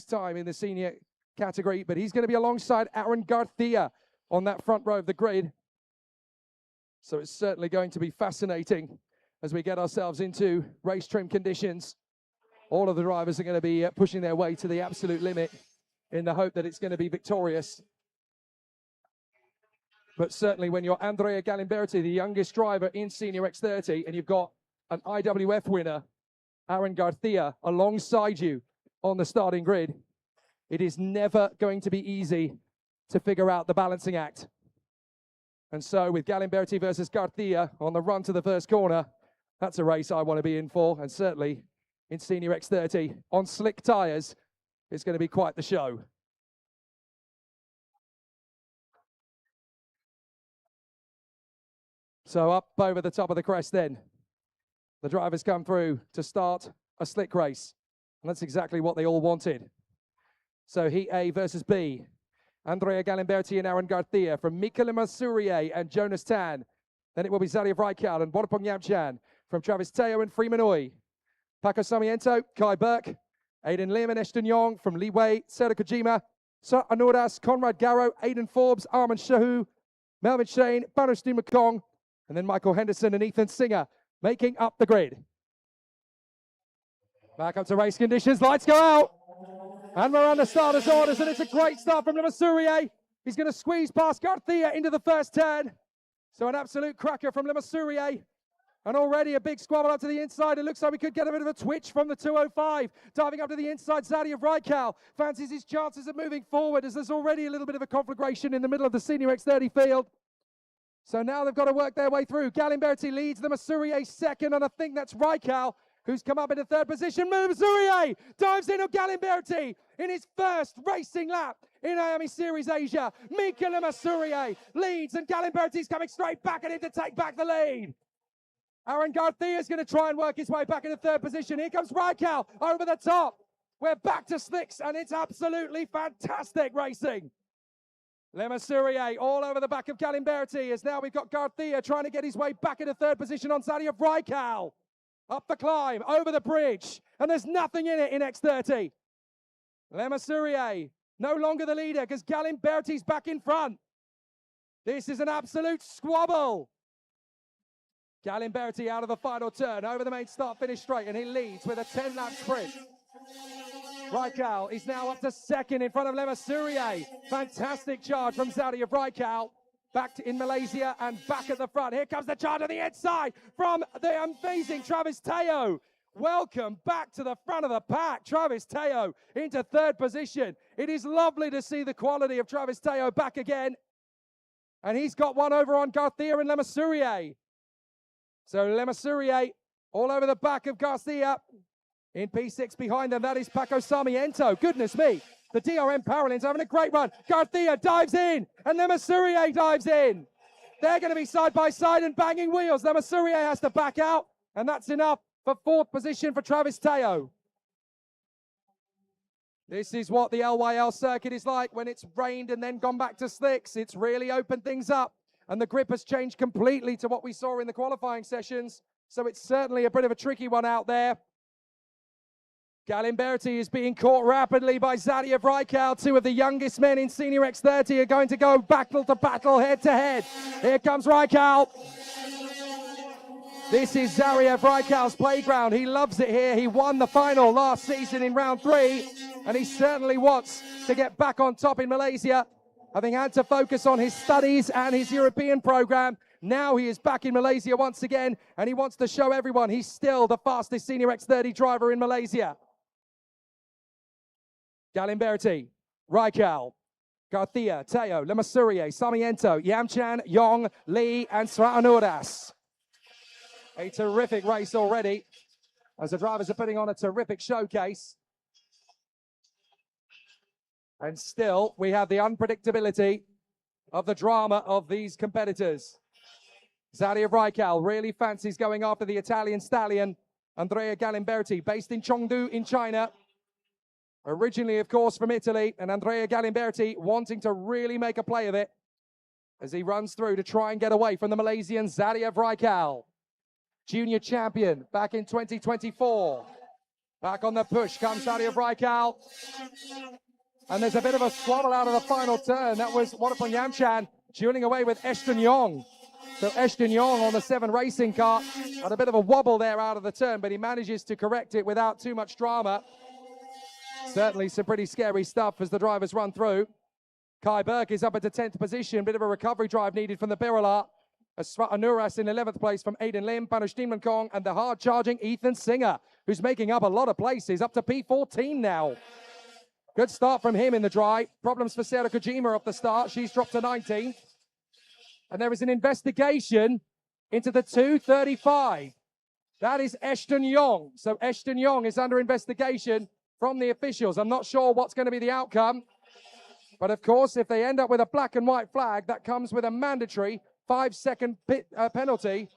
time in the senior category, but he's going to be alongside Aaron Garcia on that front row of the grid. So it's certainly going to be fascinating as we get ourselves into race trim conditions. All of the drivers are going to be pushing their way to the absolute limit in the hope that it's going to be victorious. But certainly when you're Andrea Galimberti, the youngest driver in Senior X30, and you've got an IWF winner, Aaron Garcia, alongside you on the starting grid, it is never going to be easy to figure out the balancing act. And so with Galimberti versus Garcia on the run to the first corner, that's a race I want to be in for. And certainly in Senior X30 on slick tyres, it's going to be quite the show. So up over the top of the crest then, the drivers come through to start a slick race. And that's exactly what they all wanted. So Heat A versus B. Andrea Galimberti and Aaron Garcia from Mika Lemasurier and Jonas Tan. Then it will be Zadia Vreikal and Bonapong Yamchan from Travis Teoh and Freeman Oy. Paco Sarmiento, Kai Burke, Aiden Lim and Ashton Yong from Li Wei, Sera Kojima, Sir Anordas, Conrad Garrow, Aidan Forbes, Armin Shahu, Melvin Shane, Bannerstein McCong, and then Michael Henderson and Ethan Singer making up the grid. Back up to race conditions, lights go out. And we're on the starter's orders, and it's a great start from Lemasurier. He's going to squeeze past Garcia into the first turn. So an absolute cracker from Lemasurier. And already a big squabble up to the inside. It looks like we could get a bit of a twitch from the 205. Diving up to the inside, Zadia Vreikal fancies his chances of moving forward as there's already a little bit of a conflagration in the middle of the Senior X30 field. So now they've got to work their way through. Galimberti leads, Lemasurier second, and I think that's Vreikal who's come up into third position. Lemasurier dives in on Galimberti in his first racing lap in IAME Series Asia. Mika Lemasurier leads, and Galimberti's coming straight back at him to take back the lead. Aaron Garcia is going to try and work his way back into third position. Here comes Vreikal over the top. We're back to slicks, and it's absolutely fantastic racing. Lemasurier all over the back of Galimberti, as now we've got Garcia trying to get his way back into third position on Zadia Vreikal. Up the climb, over the bridge, and there's nothing in it in X30. Lemasurier no longer the leader because Galimberti's back in front. This is an absolute squabble. Galimberti out of the final turn, over the main start-finish straight, and he leads with a 10-lap sprint. Vreikal is now up to second in front of Lemasurier. Fantastic charge from Zadia Vreikal. Back in Malaysia and back at the front. Here comes the charge on the inside from the amazing Travis Teoh. Welcome back to the front of the pack. Travis Teoh into third position. It is lovely to see the quality of Travis Teoh back again. And he's got one over on Garcia and Lemasurier. So Lemasurier all over the back of Garcia. In P6 behind them, that is Paco Sarmiento. Goodness me. The DRM Paralins having a great run. Garcia dives in, and Lemasurier dives in. They're going to be side by side and banging wheels. Lemasurier has to back out, and that's enough for fourth position for Travis Teoh. This is what the LYL circuit is like when it's rained and then gone back to slicks. It's really opened things up, and the grip has changed completely to what we saw in the qualifying sessions. So it's certainly a bit of a tricky one out there. Galimberti is being caught rapidly by Zadia Vreikal. Two of the youngest men in Senior X30 are going to go battle to battle, head to head. Here comes Vreikal. This is Zadia Vreikal's playground. He loves it here. He won the final last season in round 3, and he certainly wants to get back on top in Malaysia, having had to focus on his studies and his European program. Now he is back in Malaysia once again, and he wants to show everyone he's still the fastest Senior X30 driver in Malaysia. Galimberti, Vreikal, Garcia, Teoh, Lemasurier, Sarmiento, Yamchan, Yong, Lee, and Sratanordas. A terrific race already, as the drivers are putting on a terrific showcase. And still, we have the unpredictability of the drama of these competitors. Zadia Vreikal really fancies going after the Italian stallion, Andrea Galimberti, based in Chengdu in China. Originally, of course, from Italy, and Andrea Galimberti wanting to really make a play of it as he runs through to try and get away from the Malaysian Zadia Vreikal. Junior champion back in 2024. Back on the push comes Sadia Vrykal. And there's a bit of a squabble out of the final turn. That was Wadapong Yamchan tuning away with Ashton Yong. So Ashton Yong on the 7 racing car had a bit of a wobble there out of the turn, but he manages to correct it without too much drama. Certainly some pretty scary stuff as the drivers run through. Kai Burke is up at the 10th position. Bit of a recovery drive needed from the Birala. Anuras in 11th place from Aiden Lim, Panush Kong, and the hard-charging Ethan Singer, who's making up a lot of places, up to P14 now. Good start from him in the dry. Problems for Sarah Kojima off the start. She's dropped to 19th. And there is an investigation into the 235. That is Ashton Yong. So Ashton Yong is under investigation from the officials. I'm not sure what's going to be the outcome. But of course, if they end up with a black and white flag, that comes with a mandatory 5-second penalty,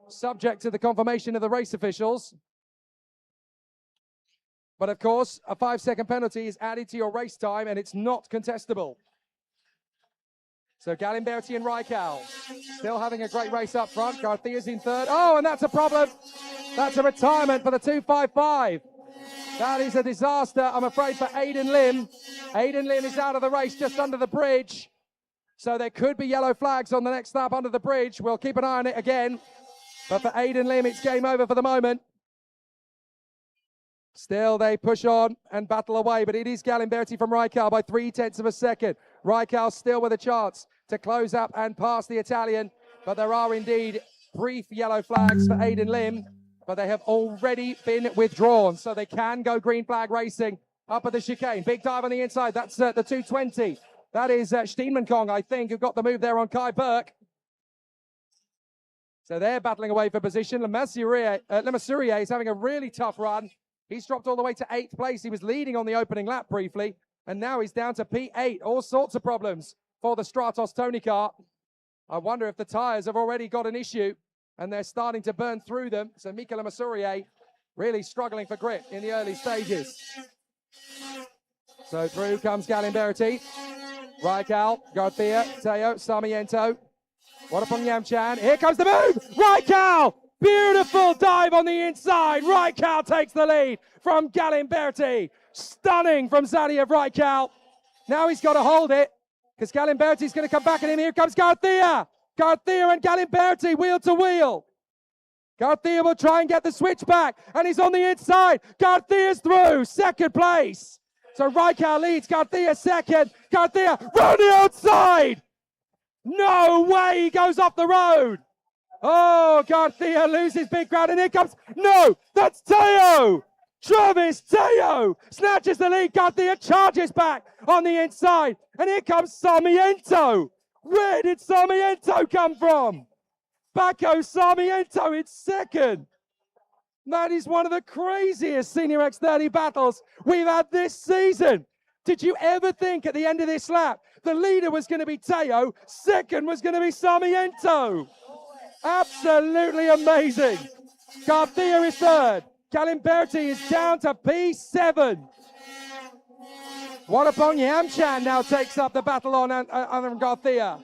subject to the confirmation of the race officials. But of course, a 5-second penalty is added to your race time, and it's not contestable. So Galimberti and Vrykal still having a great race up front. Garthia's in 3rd. Oh, and that's a problem. That's a retirement for the 255. That is a disaster, I'm afraid, for Aiden Lim. Aiden Lim is out of the race just under the bridge. So there could be yellow flags on the next lap under the bridge. We'll keep an eye on it again. But for Aiden Lim, it's game over for the moment. Still, they push on and battle away, but it is Galimberti from Vrykal by 0.3 of a second. Vrykal still with a chance to close up and pass the Italian, but there are indeed brief yellow flags for Aiden Lim, but they have already been withdrawn, so they can go green flag racing up at the chicane. Big dive on the inside, that's the 220. That is Kong, I think, who got the move there on Kai Burke. So they're battling away for position. Lemasurier is having a really tough run. He's dropped all the way to 8th place. He was leading on the opening lap briefly, and now he's down to P8. All sorts of problems for the Stratos Tony car. I wonder if the tyres have already got an issue, and they're starting to burn through them. So Mika Lemasurier really struggling for grip in the early stages. So through comes Galimberti. Vrykal, Garthia, Teoh, Sarmiento. Wadapong Yamchan. Here comes the move. Vrykal! Beautiful dive on the inside. Vrykal takes the lead from Galimberti. Stunning from Sadia Vrykal. Now he's got to hold it because Galimberti's going to come back at him. Here comes Garthia. Garthia and Galimberti wheel to wheel. Garthia will try and get the switch back, and he's on the inside. Garthia's through. 2nd place. So Vrykal leads, Garthia 2nd. Garthia round the outside. No way, he goes off the road. Oh, Garthia loses big ground, and here comes, no, that's Teoh. Travis Teoh snatches the lead. Garthia charges back on the inside, and here comes Sarmiento. Where did Sarmiento come from? Paco Sarmiento in 2nd. That is one of the craziest Senior X30 battles we've had this season. Did you ever think at the end of this lap, the leader was going to be Teoh, 2nd was going to be Sarmiento? Absolutely amazing. Garthia is 3rd. Galimberti is down to P7. Wadapong Yamchan now takes up the battle on Garthia.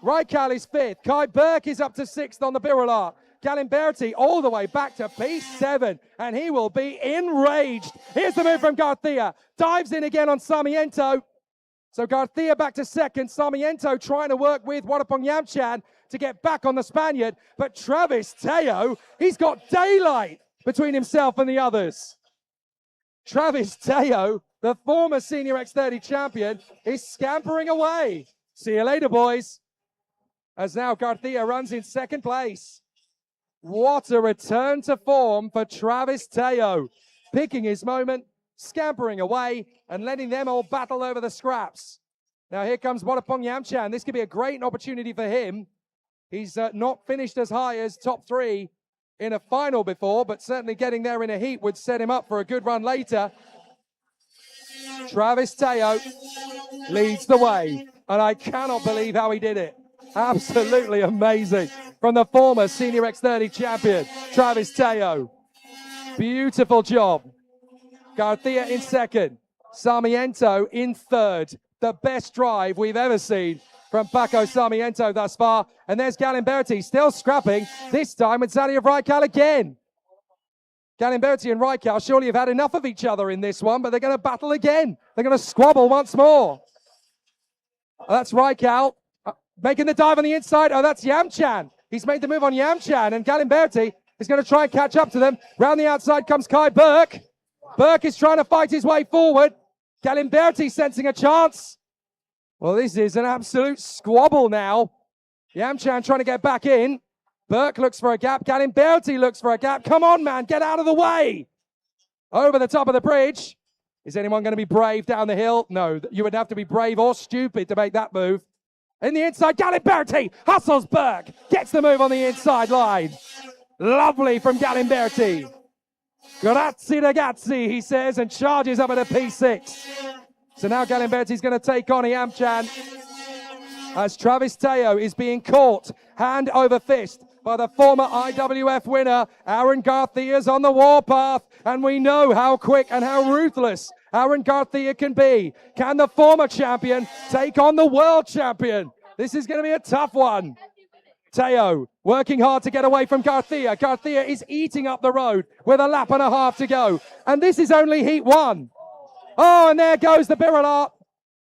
Vrykal is 5th. Kai Burke is up to 6th on the Birala. Galimberti all the way back to P7, and he will be enraged. Here's the move from Garthia. Dives in again on Sarmiento. So Garthia back to 2nd. Sarmiento trying to work with Wadapong Yamchan to get back on the Spaniard. But Travis Teoh, he's got daylight between himself and the others. Travis Teoh, the former Senior X30 champion, is scampering away. See you later, boys. As now Garthia runs in 2nd place. What a return to form for Travis Teoh. Picking his moment, scampering away, and letting them all battle over the scraps. Now here comes Wadapong Yamchan. This could be a great opportunity for him. He's not finished as high as top 3 in a final before, but certainly getting there in a heat would set him up for a good run later. Travis Teoh leads the way, and I cannot believe how he did it. Absolutely amazing. From the former Senior X30 champion, Travis Teoh. Beautiful job. Garthia in 2nd. Sarmiento in 3rd. The best drive we've ever seen from Paco Sarmiento thus far. And there's Galimberti still scrapping, this time with Sadia Vrykal again. Galimberti and Raikkow surely have had enough of each other in this one, but they're going to battle again. They're going to squabble once more. Oh, that's Raikkow making the dive on the inside. Oh, that's Yamchan. He's made the move on Yamchan, and Galimberti is going to try and catch up to them. Round the outside comes Kai Burke. Burke is trying to fight his way forward. Galimberti sensing a chance. Well, this is an absolute squabble now. Yamchan trying to get back in. Burke looks for a gap. Galimberti looks for a gap. Come on, man. Get out of the way. Over the top of the bridge. Is anyone going to be brave down the hill? No, you would have to be brave or stupid to make that move. In the inside, Galimberti hustles Burke. Gets the move on the inside line. Lovely from Galimberti. Grazie ragazzi, he says, and charges up at a P6. So now Galimberti's going to take on Yamchan as Travis Teoh is being caught hand over fist by the former IWF winner, Aaron Garcia's on the warpath, and we know how quick and how ruthless Aaron Garcia can be. Can the former champion take on the world champion? This is going to be a tough one. Teoh working hard to get away from Garcia. Garcia is eating up the road with a lap and a half to go, and this is only Heat 1. Oh, and there goes the Birilat.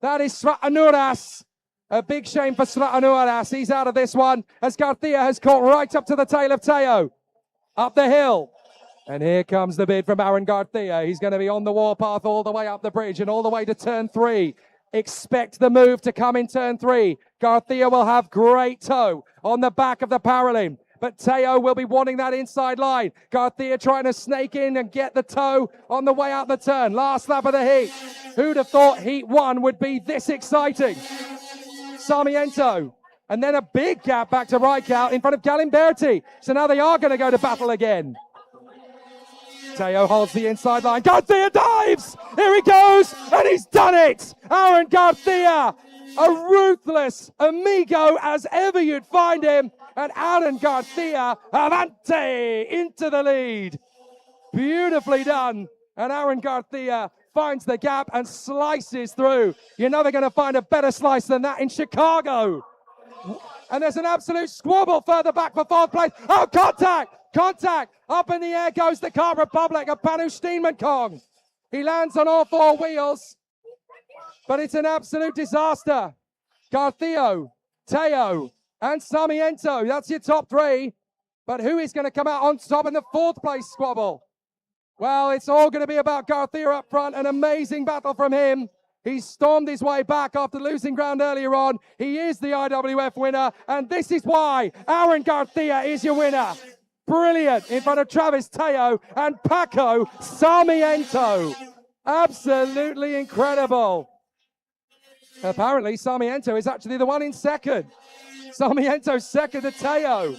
That is Sratanuras. A big shame for Sratanuras. He's out of this one as Garcia has caught right up to the tail of Teoh. Up the hill. And here comes the bid from Aaron Garcia. He's going to be on the warpath all the way up the bridge and all the way to turn 3. Expect the move to come in turn 3. Garcia will have great toe on the back of the Paralym, but Teoh will be wanting that inside line. Garcia trying to snake in and get the toe on the way out the turn. Last lap of the heat. Who'd have thought Heat 1 would be this exciting? Sarmiento. And then a big gap back to Raikkow in front of Galimberti. So now they are going to go to battle again. Teoh holds the inside line. Garcia dives! Here he goes! And he's done it! Aaron Garcia! A ruthless amigo as ever you'd find him. And Aaron Garcia, Avante, into the lead. Beautifully done. And Aaron Garcia finds the gap and slices through. You know they're going to find a better slice than that in Chicago. And there's an absolute squabble further back for 4th place. Oh, contact! Contact! Up in the air goes the Kart Republic of Panu Steenmankong. He lands on all 4 wheels. But it's an absolute disaster. Garcia, Teoh, and Sarmiento. That's your top 3. But who is going to come out on top in the 4th place squabble? Well, it's all going to be about Garcia up front. An amazing battle from him. He stormed his way back after losing ground earlier on. He is the IWF winner. And this is why Aaron Garcia is your winner. Brilliant in front of Travis Teoh and Paco Sarmiento. Absolutely incredible. Apparently, Sarmiento is actually the one in second. Sarmiento second to Teoh.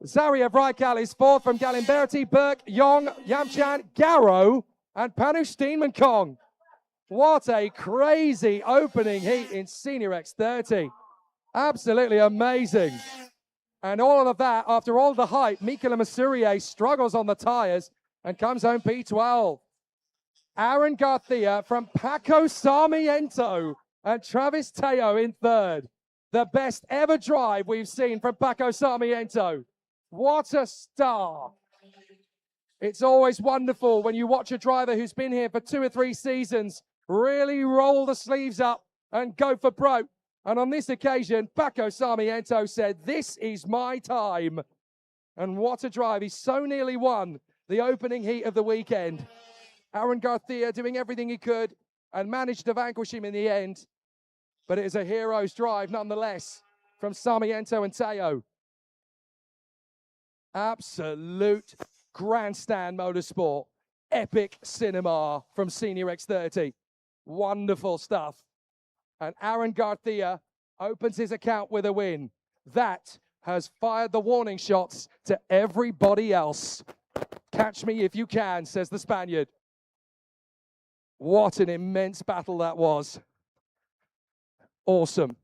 Zariev Raikkow is 4th from Galimberti, Burke, Yong, Yamchan, Garrow, and Panu Steenmankong. What a crazy opening heat in Senior X30. Absolutely amazing. And all of that, after all the hype, Mikaela Masurier struggles on the tires and comes home P12. Aaron Garcia from Paco Sarmiento and Travis Teoh in 3rd. The best ever drive we've seen from Paco Sarmiento. What a star. It's always wonderful when you watch a driver who's been here for 2 or 3 seasons really roll the sleeves up and go for broke. And on this occasion, Paco Sarmiento said, "This is my time." And what a drive. He so nearly won the opening heat of the weekend. Aaron Garcia doing everything he could and managed to vanquish him in the end. But it is a hero's drive nonetheless from Sarmiento and Teoh. Absolute grandstand motorsport. Epic cinema from Senior X30. Wonderful stuff. And Aaron Garcia opens his account with a win. That has fired the warning shots to everybody else. Catch me if you can, says the Spaniard. What an immense battle that was. Awesome.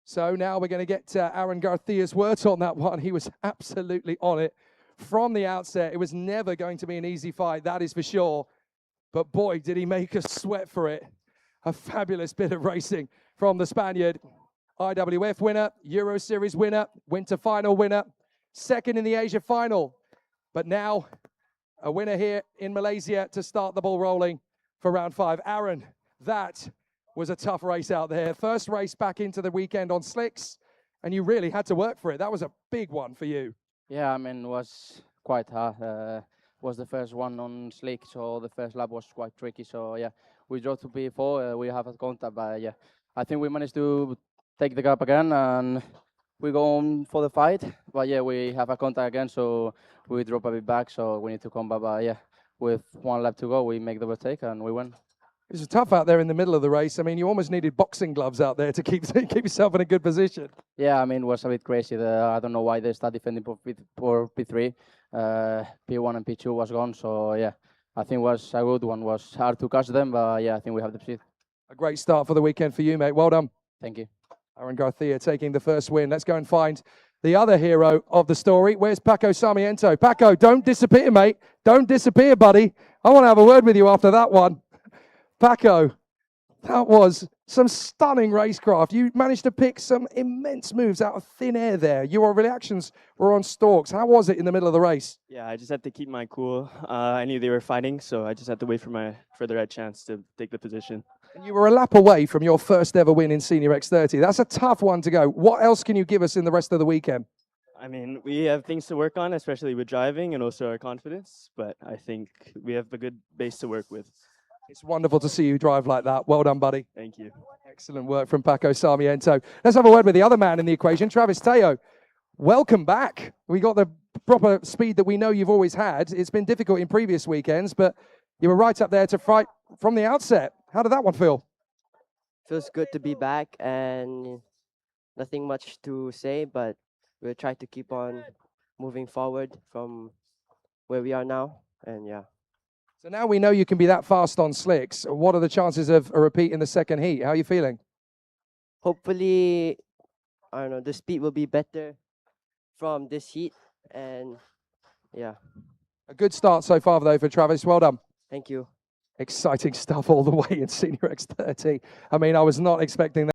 So now we're going to get Aaron Garcia's words on that one. He was absolutely on it from the outset. It was never going to be an easy fight, that is for sure. But boy, did he make us sweat for it. A fabulous bit of racing from the Spaniard. IWF winner, Euro Series winner, Winter Final winner, second in the Asia final. But now a winner here in Malaysia to start the ball rolling for round 5. Aaron, that was a tough race out there. First race back into the weekend on slicks, and you really had to work for it. That was a big one for you. Yeah, I mean, it was quite hard. Was the first one on slick, so the first lap was quite tricky. So yeah, we drove to P4. We have a contact, but yeah, I think we managed to take the gap again, and we go on for the fight. But yeah, we have a contact again, so we drop a bit back. So we need to come back. But yeah, with 1 lap to go, we make the overtake and we win. It was tough out there in the middle of the race. I mean, you almost needed boxing gloves out there to keep yourself in a good position. Yeah, I mean, it was a bit crazy. I don't know why they started defending for P3. P1 and P2 was gone. So, yeah, I think it was a good one. It was hard to catch them, but, yeah, I think we have the speed. A great start for the weekend for you, mate. Well done. Thank you. Aaron Garcia taking the first win. Let's go and find the other hero of the story. Where's Paco Sarmiento? Paco, don't disappear, mate. Don't disappear, buddy. I want to have a word with you after that one. Paco, that was some stunning racecraft. You managed to pick some immense moves out of thin air there. Your reactions were on stalks. How was it in the middle of the race? Yeah, I just had to keep my cool. I knew they were fighting, so I just had to wait for the right chance to take the position. And you were a lap away from your first ever win in Senior X30. That's a tough one to go. What else can you give us in the rest of the weekend? I mean, we have things to work on, especially with driving and also our confidence, but I think we have a good base to work with. It's wonderful to see you drive like that. Well done, buddy. Thank you. Excellent work from Paco Sarmiento. Let's have a word with the other man in the equation, Travis Teoh. Welcome back. We got the proper speed that we know you've always had. It's been difficult in previous weekends, but you were right up there to fight from the outset. How did that one feel? Feels good to be back, and nothing much to say, but we'll try to keep on moving forward from where we are now, and yeah. So now we know you can be that fast on slicks. What are the chances of a repeat in the second heat? How are you feeling? Hopefully, I don't know, the speed will be better from this heat, and yeah. A good start so far, though, for Travis. Well done. Thank you. Exciting stuff all the way in Senior X30. I mean, I was not expecting that.